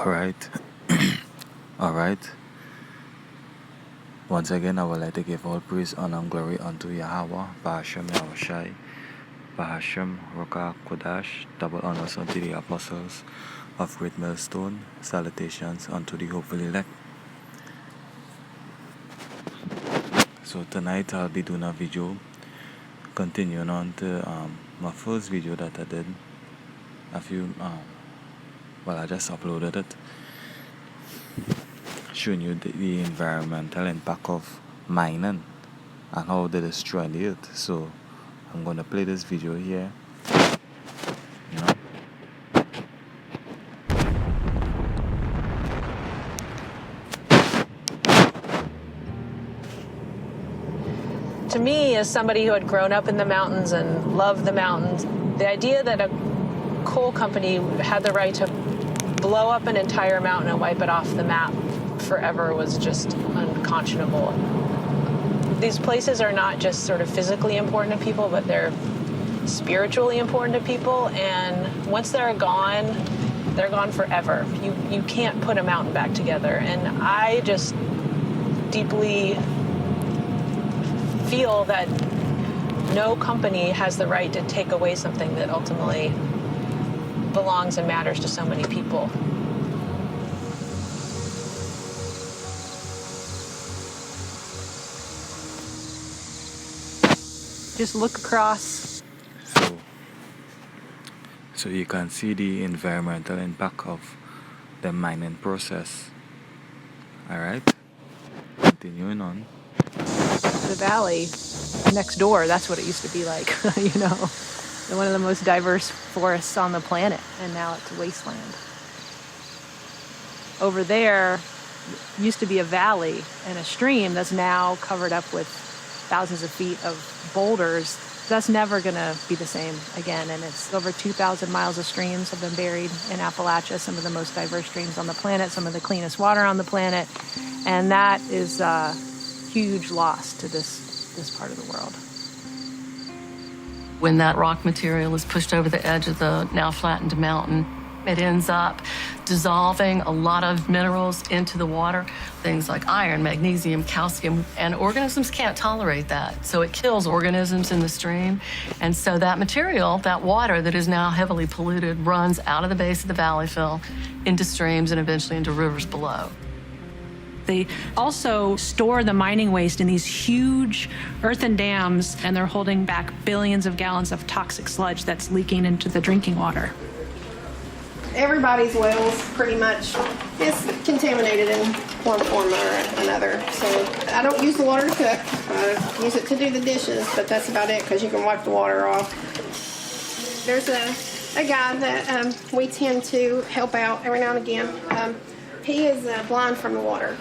Alright. Alright. Once again, I would like to give all praise, honor, and glory unto Yahweh, Bahashem Yahushai, Bahashem Roka Kodash, double honors unto the apostles of Great Millstone, salutations unto the hopeful elect. So tonight I'll be doing a video continuing on to my first video that I did a few, I just uploaded it, showing you the environmental impact of mining and how they destroy the earth. So I'm going to play this video here. You know? To me, as somebody who had grown up in the mountains and loved the mountains, the idea that a coal company had the right to blow up an entire mountain and wipe it off the map forever was just unconscionable. These places are not just sort of physically important to people, but they're spiritually important to people, and once they're gone forever. You can't put a mountain back together, and I just deeply feel that no company has the right to take away something that ultimately belongs and matters to so many people. Just look across. So you can see the environmental impact of the mining process. Alright, continuing on. The valley next door, that's what it used to be like, you know, one of the most diverse forests on the planet, and now it's a wasteland. Over there used to be a valley and a stream that's now covered up with thousands of feet of boulders. That's never going to be the same again, and it's over 2,000 miles of streams have been buried in Appalachia, some of the most diverse streams on the planet, some of the cleanest water on the planet, and that is huge loss to this part of the world. When that rock material is pushed over the edge of the now flattened mountain, it ends up dissolving a lot of minerals into the water, things like iron, magnesium, calcium, and organisms can't tolerate that. So it kills organisms in the stream. And so that material, that water that is now heavily polluted, runs out of the base of the valley fill into streams and eventually into rivers below. They also store the mining waste in these huge earthen dams, and they're holding back billions of gallons of toxic sludge that's leaking into the drinking water. Everybody's wells pretty much is contaminated in one form or another. So I don't use the water to cook. I use it to do the dishes, but that's about it because you can wipe the water off. There's a guy that we tend to help out every now and again. He is blind from the water.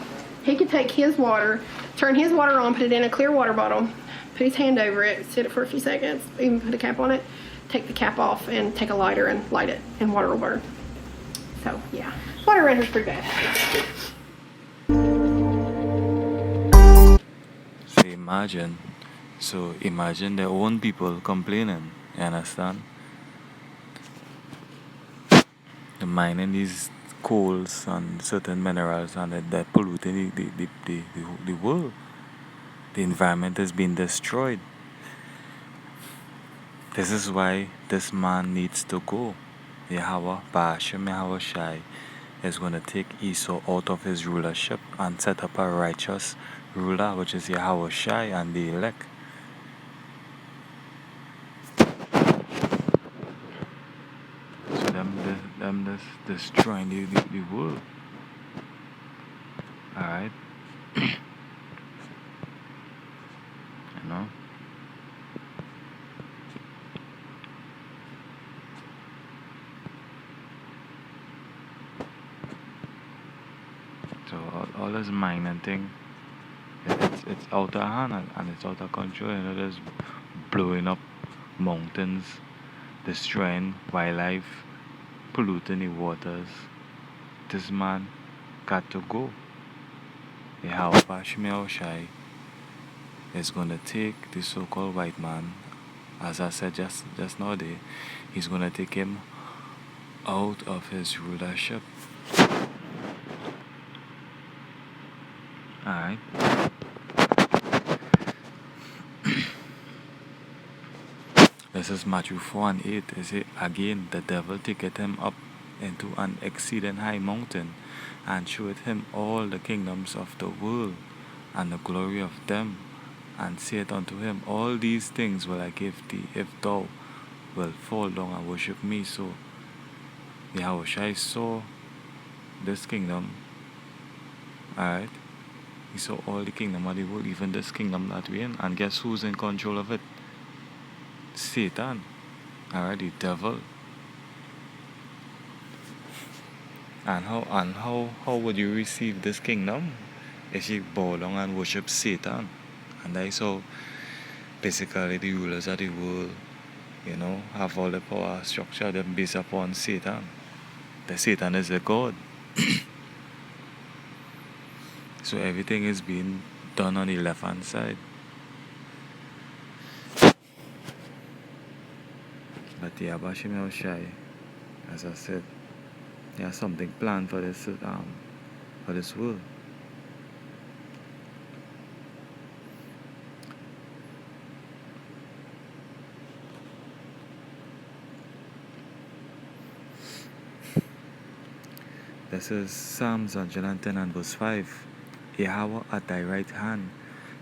He could take his water, turn his water on, put it in a clear water bottle, put his hand over it, sit it for a few seconds, even put a cap on it, take the cap off, and take a lighter and light it, and water will burn. So, yeah, water around here is pretty bad. So imagine their own people complaining, you understand? The mining these coals and certain minerals, and they're polluting the world. The environment has been destroyed. This is why this man needs to go. Yahweh, Bahashem Yahushai, is going to take Esau out of his rulership and set up a righteous ruler, which is Yahushai and the elect. So them just destroying the world. Alright? You know? So all this mining thing, it's out of hand and it's out of control. You know, just blowing up mountains, destroying wildlife, polluting the waters. This man got to go. Yahweh Bahashem Yahushai is going to take the so-called white man, as I said just now, he's going to take him out of his rulership. Alright. This is Matthew 4 and 8. It says, again, the devil taketh him up into an exceeding high mountain, and showeth him all the kingdoms of the world, and the glory of them, and saith unto him, all these things will I give thee, if thou wilt fall down and worship me. So Yahushua saw this kingdom, alright? He saw all the kingdom of the world, even this kingdom that we're in. And guess who's in control of it? Satan. Alright, the devil. And how would you receive this kingdom? If you bow down and worship Satan. And that is how basically the rulers of the world, have all the power structure them based upon Satan. The Satan is the God. So everything is being done on the left hand side. But the Abashim Yahushai, as I said, he has something planned for this world. This is Psalms 110 and verse 5. Yahweh at thy right hand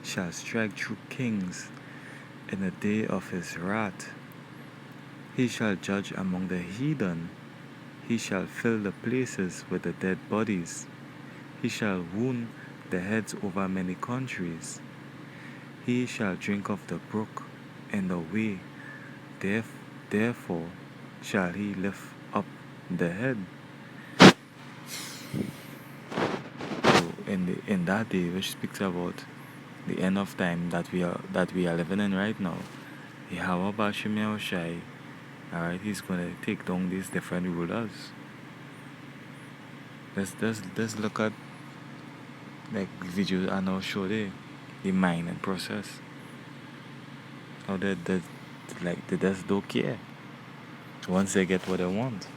shall strike through kings in the day of his wrath. He shall judge among the heathen. He shall fill the places with the dead bodies. He shall wound the heads over many countries. He shall drink of the brook in the way. Therefore shall he lift up the head. In that day, which speaks about the end of time that we are living in right now, Yahweh Bashim Yahushai, alright, he's gonna take down these different rulers. Let's look at like videos I now show the mining process. How they just don't care once they get what they want.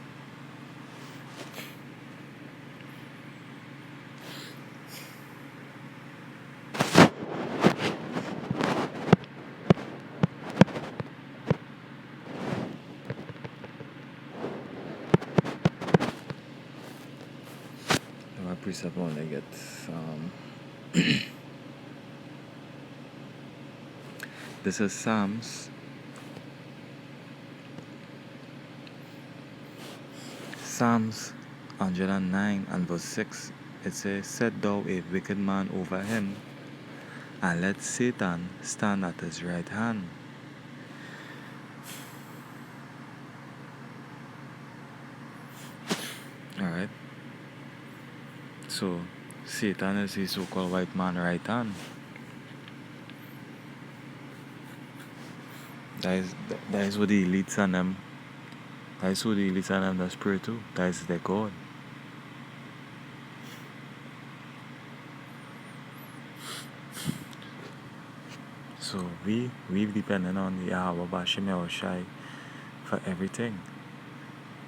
My precept only get this is Psalms 109 and verse 6. It says, set thou a wicked man over him, and let Satan stand at his right hand. Alright. So Satan is the so-called white man right hand. That is what the elites and them. That is what the elites and them that's pray to. That is their God. So we dependent on the Yahweh Bashim Yahushai for everything.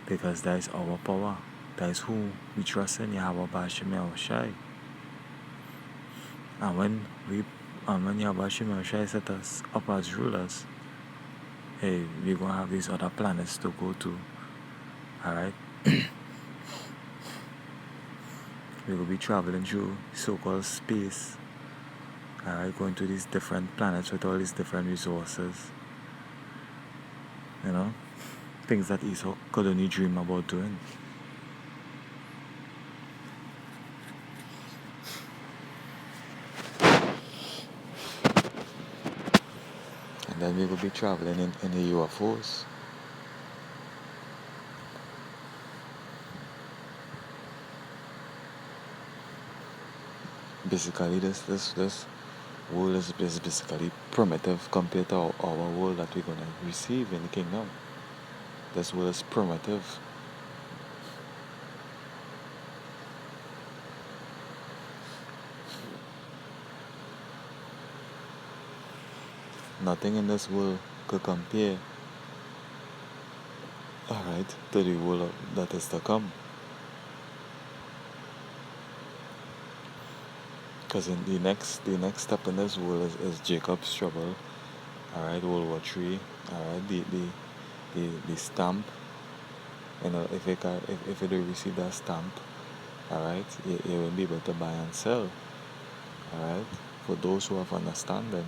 Because that is our power. That is who we trust in, Yahweh Bashim Yahushai. And when Yahweh Bashim Yahushai set us up as rulers, hey, we're gonna have these other planets to go to. Alright? We will be traveling through so-called space. Alright, going to these different planets with all these different resources. Things that Esau could only dream about doing. And then we will be traveling in the UFOs. Basically, this world is basically primitive compared to our world that we're going to receive in the kingdom. This world is primitive. Nothing in this world could compare, alright, to the world that is to come. Because in the next step in this world is Jacob's trouble. All right, World War III. All right, the stamp. You know, if you do receive that stamp, all right, you will be able to buy and sell. All right, for those who have understanding.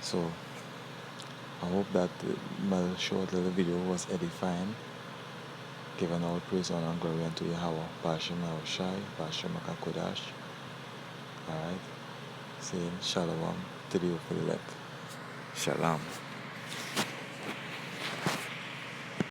So I hope that my short little video was edifying, giving all praise, honor, and glory unto Yahweh, Bashem Yahushai, Bashem Akakodash. Alright, saying Shalom to the elect. Shalom.